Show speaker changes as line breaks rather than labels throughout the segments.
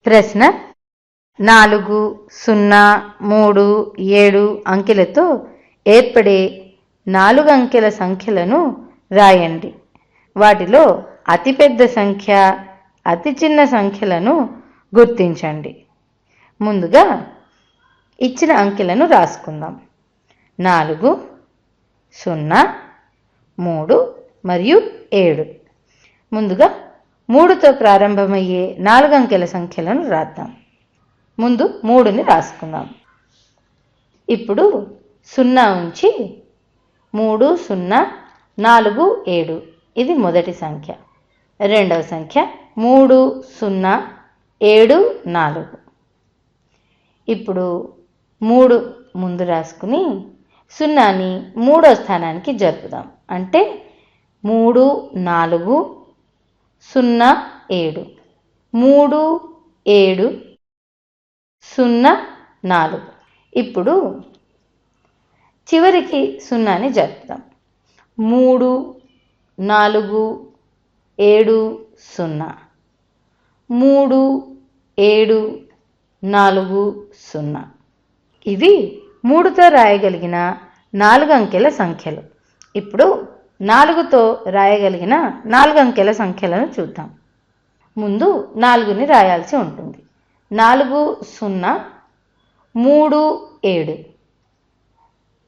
ప్రశ్న 4, 0, 3, 7 అంకెలతో ఏర్పడే 4 అంకెల సంఖ్యలను రాయండి. వాటిలో అతిపెద్ద సంఖ్య, అతి చిన్న సంఖ్యలను గుర్తించండి. ముందుగా ఇచ్చిన అంకెలను రాసుకుందాం. 4, 0, 3 మరియు 7. ముందుగా 3తో ప్రారంభమయ్యే 4 అంకెల సంఖ్యలను రాద్దాం. ముందు 3ని రాసుకుందాం. ఇప్పుడు 0 ఉంచి 3, 0, 4, 7 ఇది మొదటి సంఖ్య. రెండవ సంఖ్య 3, 0, 7, 4. ఇప్పుడు 3 ముందు రాసుకుని 0ని 3వ స్థానానికి జరుపుదాం. అంటే 3, 4, 0, 7. 3, 7, 0, 4. ఇప్పుడు చివరికి 0ని జరుపుదాం. 3, 4, 7, 0. 3, 7, 4, 0. ఇవి 3తో రాయగలిగిన 4 అంకెల సంఖ్యలు. ఇప్పుడు 4తో రాయగలిగిన 4 అంకెల సంఖ్యలను చూద్దాం. ముందు 4ని రాయాల్సి ఉంటుంది. 4, 0, 3, 7.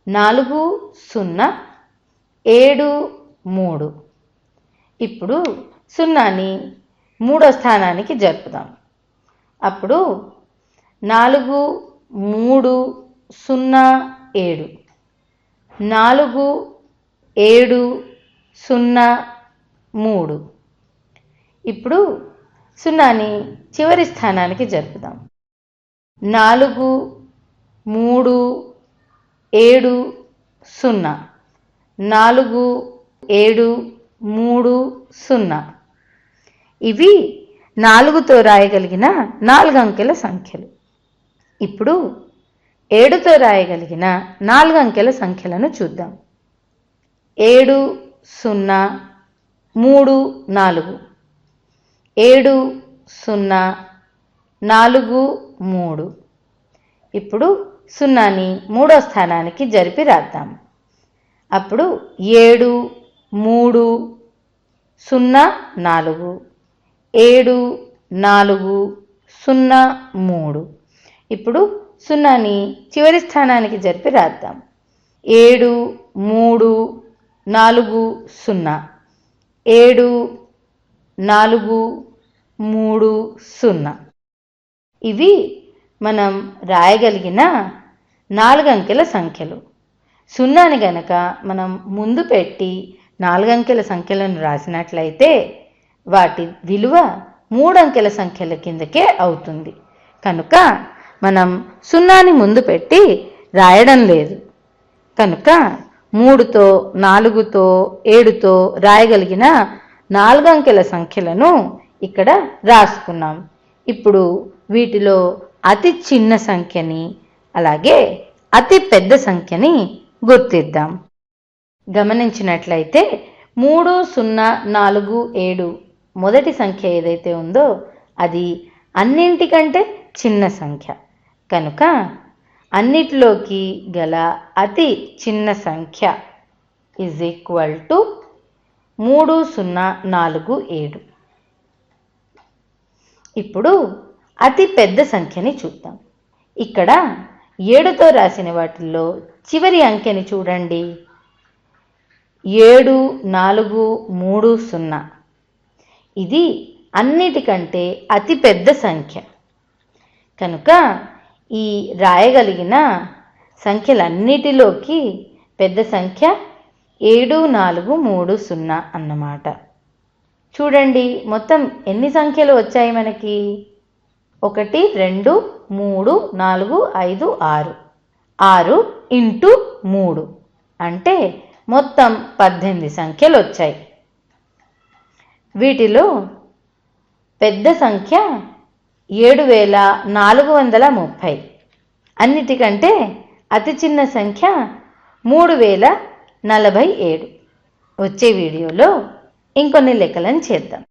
4, 0, 7, 3. ఇప్పుడు 0ని 3వ స్థానానికి జరుపుదాం. అప్పుడు 4, 3, 0, 7. 4, 7, 0, 3. ఇప్పుడు 0ని చివరి స్థానానికి జరుపుదాం. 4, 3, 7, 0. 4, 7, 3, 0. ఇవి 4తో రాయగలిగిన 4 అంకెల సంఖ్యలు. ఇప్పుడు 7తో రాయగలిగిన 4 అంకెల సంఖ్యలను చూద్దాం. 7, 0, 3, 4. 7, 0, 4, 3. ఇప్పుడు 0ని 3వ స్థానానికి జరిపి రాద్దాం. అప్పుడు 7, 3, 0, 4. 7, 4, 0, 3. ఇప్పుడు 0ని చివరి స్థానానికి జరిపి రాద్దాం. 7, 3, 4, 0. 7, 4, 3, 0. ఇవి మనం రాయగలిగిన 4 అంకెల సంఖ్యలు. 0ని గనక మనం ముందు పెట్టి 4 అంకెల సంఖ్యలను రాసినట్లయితే వాటి విలువ 3 అంకెల సంఖ్యల కిందకే అవుతుంది. కనుక మనం 0ని ముందు పెట్టి రాయడం లేదు. కనుక 3తో, 4తో, 7తో రాయగలిగిన 4 అంకెల సంఖ్యలను ఇక్కడ రాసుకున్నాం. ఇప్పుడు వీటిలో అతి చిన్న సంఖ్యని అలాగే అతి పెద్ద సంఖ్యని గుర్తిద్దాం. గమనించినట్లయితే 3, 0, 4, 7 మొదటి సంఖ్య ఏదైతే ఉందో అది అన్నింటికంటే చిన్న సంఖ్య. కనుక అన్నిటిలోకి గల అతి చిన్న సంఖ్య = 3, 0, 4, 7. ఇప్పుడు అతి పెద్ద సంఖ్యని చూద్దాం. ఇక్కడ 7తో రాసిన వాటిల్లో చివరి అంకెని చూడండి. 7, 4, 3, 0. ఇది అన్నిటికంటే అతి పెద్ద సంఖ్య. కనుక ఈ రాయగలిగిన సంఖ్యలన్నిటిలోకి పెద్ద సంఖ్య 7, 4, 3, 0 అన్నమాట. చూడండి మొత్తం ఎన్ని సంఖ్యలు వచ్చాయి మనకి? 1, 2, 3, 4, 5, 6. 6 × 3 అంటే మొత్తం 18 సంఖ్యలు వచ్చాయి. వీటిలో పెద్ద సంఖ్య 7430. అన్నిటికంటే అతి చిన్న సంఖ్య 3047. వచ్చే వీడియోలో ఇంకొన్ని లెక్కలను చేద్దాం.